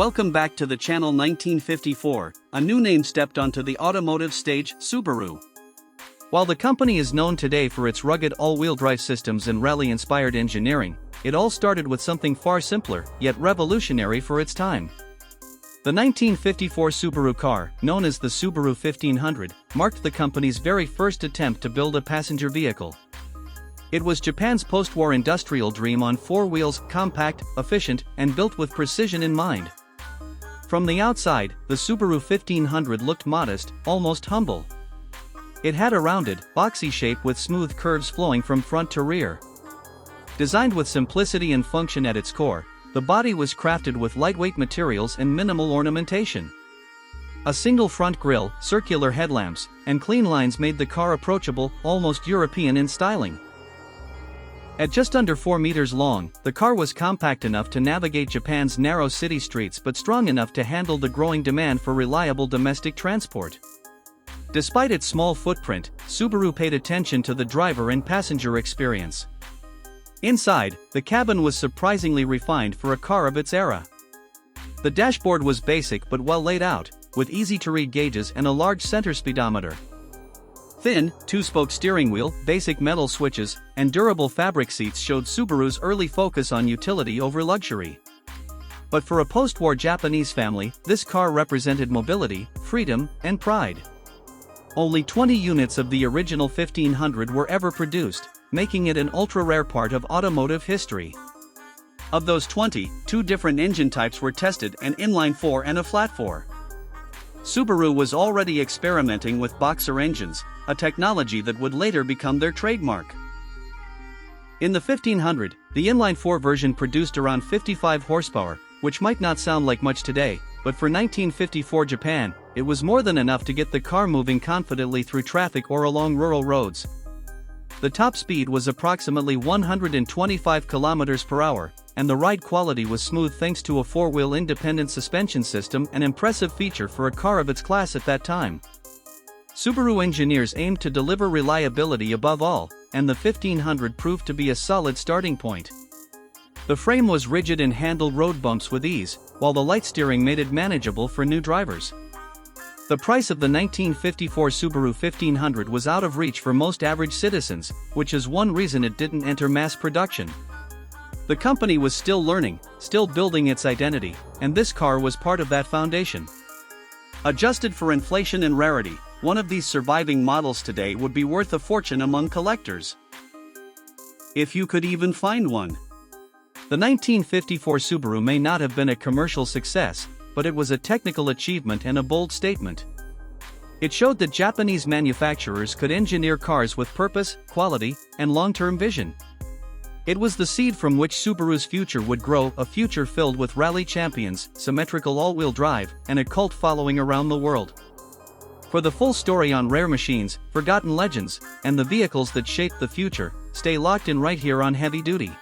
Welcome back to the channel. 1954, a new name stepped onto the automotive stage, Subaru. While the company is known today for its rugged all-wheel drive systems and rally-inspired engineering, it all started with something far simpler, yet revolutionary for its time. The 1954 Subaru car, known as the Subaru 1500, marked the company's very first attempt to build a passenger vehicle. It was Japan's post-war industrial dream on four wheels, compact, efficient, and built with precision in mind. From the outside, the Subaru 1500 looked modest, almost humble. It had a rounded, boxy shape with smooth curves flowing from front to rear. Designed with simplicity and function at its core, the body was crafted with lightweight materials and minimal ornamentation. A single front grille, circular headlamps, and clean lines made the car approachable, almost European in styling. At just under 4 meters long, the car was compact enough to navigate Japan's narrow city streets but strong enough to handle the growing demand for reliable domestic transport. Despite its small footprint, Subaru paid attention to the driver and passenger experience. Inside, the cabin was surprisingly refined for a car of its era. The dashboard was basic but well laid out, with easy-to-read gauges and a large center speedometer. Thin, two-spoke steering wheel, basic metal switches, and durable fabric seats showed Subaru's early focus on utility over luxury. But for a post-war Japanese family, this car represented mobility, freedom, and pride. Only 20 units of the original 1500 were ever produced, making it an ultra-rare part of automotive history. Of those 20, 2 different engine types were tested, an inline-4 and a flat-4. Subaru was already experimenting with boxer engines, a technology that would later become their trademark. In the 1500, the inline-4 version produced around 55 horsepower, which might not sound like much today, but for 1954 Japan, it was more than enough to get the car moving confidently through traffic or along rural roads. The top speed was approximately 125 km per hour, and the ride quality was smooth thanks to a four-wheel independent suspension system, an impressive feature for a car of its class at that time. Subaru engineers aimed to deliver reliability above all, and the 1500 proved to be a solid starting point. The frame was rigid and handled road bumps with ease, while the light steering made it manageable for new drivers. The price of the 1954 Subaru 1500 was out of reach for most average citizens, which is one reason it didn't enter mass production. The company was still learning, still building its identity, and this car was part of that foundation. Adjusted for inflation and rarity, one of these surviving models today would be worth a fortune among collectors. If you could even find one. The 1954 Subaru may not have been a commercial success, but it was a technical achievement and a bold statement. It showed that Japanese manufacturers could engineer cars with purpose, quality, and long-term vision. It was the seed from which Subaru's future would grow, a future filled with rally champions, symmetrical all-wheel drive, and a cult following around the world. For the full story on rare machines, forgotten legends, and the vehicles that shaped the future, stay locked in right here on Heavy Duty.